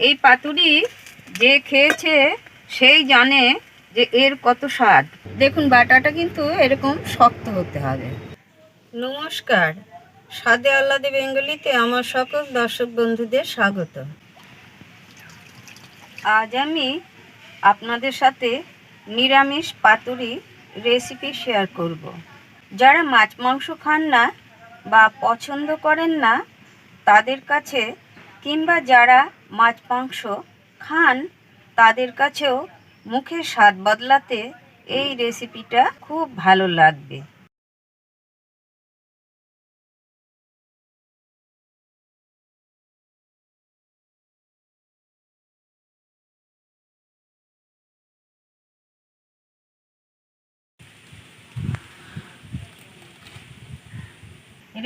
এই পাতুরি যে খেয়েছে সেই জানে যে এর কত স্বাদ। দেখুন বাটাটা কিন্তু এরকম শক্ত হতে হবে। নমস্কার, স্বাদে আহ্লাদে বেঙ্গলিতে আমার সকল দর্শক বন্ধুদের স্বাগত। আজ আমি আপনাদের সাথে নিরামিষ পাতুরি রেসিপি শেয়ার করব। যারা মাছ মাংস খান না বা পছন্দ করেন না তাদের কাছে, কিংবা যারা মাছ মাংস খান তাদের কাছেও মুখের স্বাদ বদলাতে এই রেসিপিটা খুব ভালো লাগবে।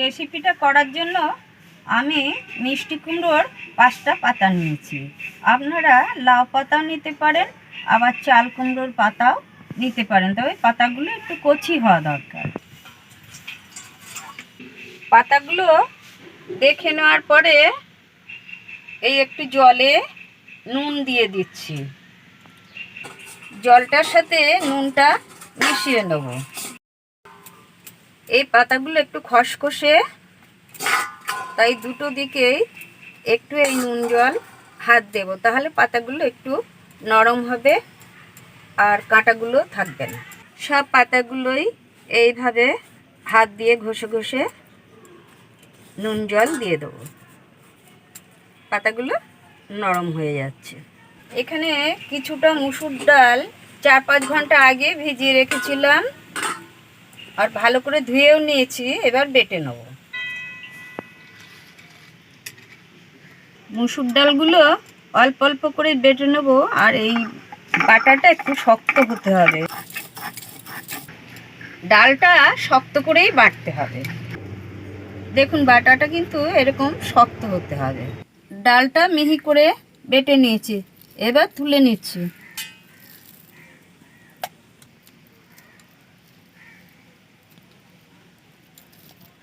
রেসিপিটা করার জন্য আমি মিষ্টি কুমড়োর 5টা পাতা নিয়েছি। আপনারা লাউ পাতাও নিতে পারেন, আবার চাল কুমড়োর পাতাও নিতে পারেন, তবে পাতাগুলো একটু কচি হওয়া দরকার। পাতাগুলো দেখে নেওয়ার পরে এই একটু জলে নুন দিয়ে দিচ্ছি। জলটার সাথে নুনটা মিশিয়ে নেব। এই পাতাগুলো একটু খসখসে, তাই দুটো দিকেই একটু এই নুন জল হাত দেব, তাহলে পাতাগুলো একটু নরম হবে আর কাঁটাগুলো থাকবে না। সব পাতাগুলোই এইভাবে হাত দিয়ে ঘষে ঘষে নুন জল দিয়ে দেবো। পাতাগুলো নরম হয়ে যাচ্ছে। এখানে কিছুটা মুসুর ডাল 4-5 ঘন্টা আগে ভিজিয়ে রেখেছিলাম আর ভালো করে ধুয়েও নিয়েছি। এবার বেটে নেব। মুসুর ডালগুলো অল্প অল্প করে বেটে নেব, আর এই বাটাটা একটু শক্ত হতে হবে। ডালটা শক্ত করেই বাটতে হবে। দেখুন বাটাটা কিন্তু এরকম শক্ত হতে হবে। ডালটা মিহি করে বেটে নিয়েছি, এবার তুলে নিচ্ছি।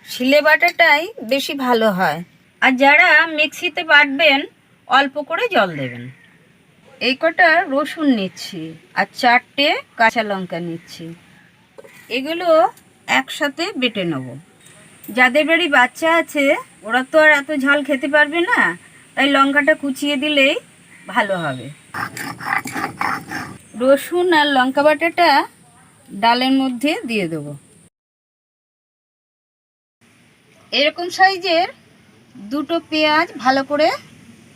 শিলে বাটাটাই বেশি ভালো হয়, আর যারা মিক্সিতে বাটবেন অল্প করে জল দেবেন। এই কটা রসুন নিচ্ছি আর 4টে কাঁচা লঙ্কা নিচ্ছি। এগুলো একসাথে বেটে নেব। যাদের বাড়ি বাচ্চা আছে ওরা তো আর এত ঝাল খেতে পারবে না, তাই লঙ্কাটা কুচিয়ে দিলেই ভালো হবে। রসুন আর লঙ্কা বাটাটা ডালের মধ্যে দিয়ে দেবো। এরকম সাইজের 2টো পেঁয়াজ ভালো করে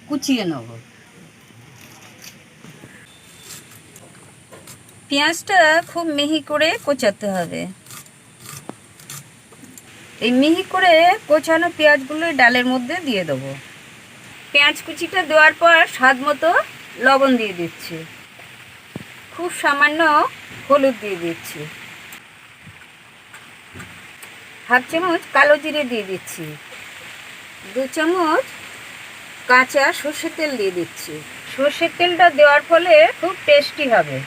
কুচিয়ে নেব। পেঁয়াজটা খুব মিহি করে কোচাতে হবে। এই মিহি করে কোচানো পেঁয়াজগুলো ডালের মধ্যে দিয়ে দেবো। পেঁয়াজ কুচিটা দেওয়ার পর স্বাদ মতো লবণ দিয়ে দিচ্ছি। খুব সামান্য হলুদ দিয়ে দিচ্ছি। হাফ চামচ কালো জিরে দিয়ে দিচ্ছি। 2 চামচ কাঁচা সর্ষের তেল দিয়ে দিচ্ছি। সর্ষের তেলটা দেওয়ার ফলে খুব টেস্টি হবে।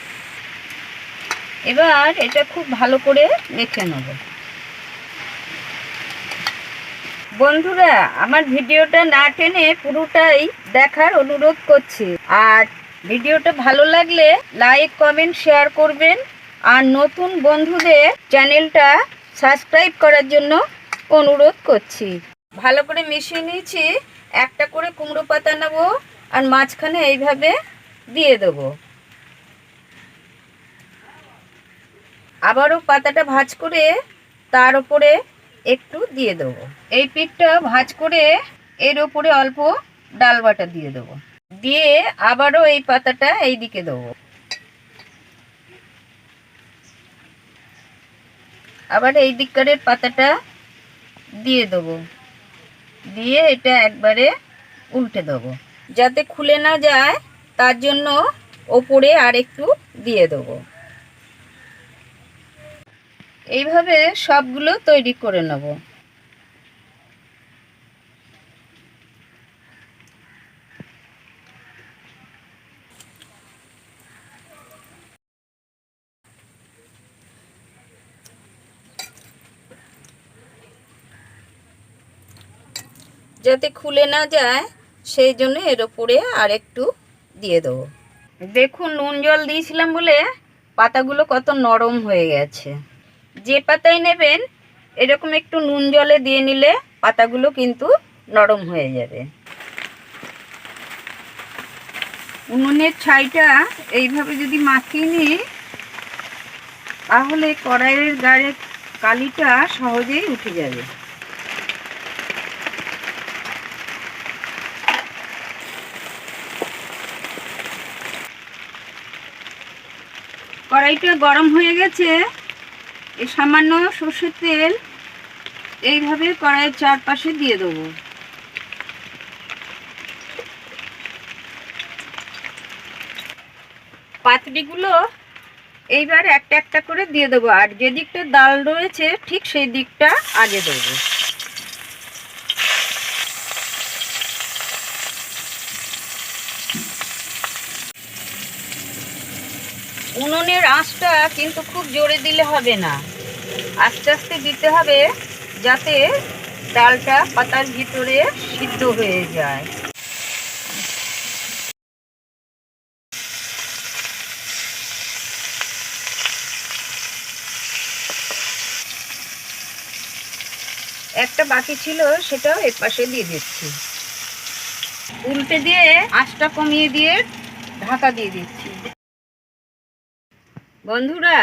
এবার এটা খুব ভালো করে মেখে নেব। বন্ধুরা, আমার ভিডিওটা না টেনে পুরোটাই দেখার অনুরোধ করছি। আর ভিডিওটা ভালো লাগলে লাইক কমেন্ট শেয়ার করবেন, আর নতুন বন্ধুদের চ্যানেলটা সাবস্ক্রাইব করার জন্য অনুরোধ করছি। ভালো করে মিশিয়ে নিয়েছি। একটা করে কুমড়ো পাতা নেব আর মাঝখানে এইভাবে দিয়ে দেবো। আবারও পাতাটা ভাঁজ করে তার উপরে একটু দিয়ে দেবো। এই পিঠটা ভাঁজ করে এর উপরে অল্প ডাল বাটা দিয়ে দেবো। দিয়ে আবারও এই পাতাটা এই দিকে দেবো। আবার এই দিককারের পাতাটা দিয়ে দেবো। দিয়ে এটা একবারে উল্টে দেবো, যাতে খুলে না যায় তার জন্য ওপরে আর একটু দিয়ে দেবো। এইভাবে সবগুলো তৈরি করে নেব। যাতে খুলে না যায় সেই জন্য এর ওপরে আর একটু দিয়ে দেবো। দেখুন নুন জল দিয়েছিলাম বলে পাতাগুলো কত নরম হয়ে গেছে। যে পাতায় নেবেন এরকম একটু নুন জলে দিয়ে নিলে পাতাগুলো কিন্তু নরম হয়ে যাবে। উনুনের ছাইটা এইভাবে যদি মাখিয়ে নিই তাহলে কড়াইয়ের গায়ে কালিটা সহজেই উঠে যাবে। কড়াইটা গরম হয়ে গেছে। এই সামান্য সর্ষের তেল এইভাবে কড়াইয়ের চারপাশে দিয়ে দেবো। পাতুরিগুলো এইবার একটা একটা করে দিয়ে দেবো, আর যে দিকটা ডাল রয়েছে ঠিক সেই দিকটা আগে দেবো। উনুনের আঁচটা কিন্তু খুব জোরে দিলে হবে না, আস্তে আস্তে দিতে হবে যাতে ডালটা পাতার ভিতরে সিদ্ধ হয়ে যায়। একটা বাকি ছিল সেটাও এর পাশে দিয়ে দিচ্ছি। উল্টে দিয়ে আঁচটা কমিয়ে দিয়ে ঢাকা দিয়ে দিচ্ছি। বন্ধুরা,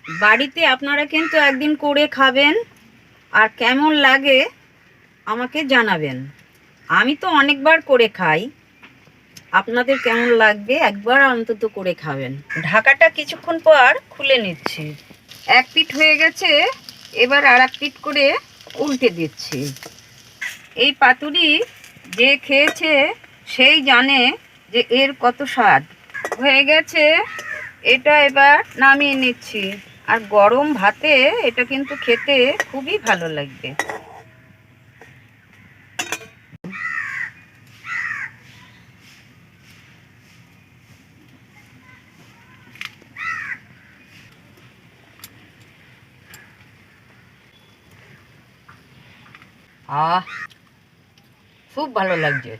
বাড়িতে আপনারা কিন্তু একদিন করে খাবেন আর কেমন লাগে আমাকে জানাবেন। আমি তো অনেকবার করে খাই, আপনাদের কেমন লাগবে একবার অন্তত করে খাবেন। ঢাকাটা কিছুক্ষণ পর খুলে নিচ্ছি। এক পিঠ হয়ে গেছে, এবার আর এক পিঠ করে উল্টে দিচ্ছি। এই পাতুরি যে খেয়েছে সেই জানে যে এর কত স্বাদ। হয়ে গেছে, এটা এবার নামিয়ে নিচ্ছি। আর গরম ভাতে এটা কিন্তু খেতে খুবই ভালো লাগবে। খুব ভালো লাগছে।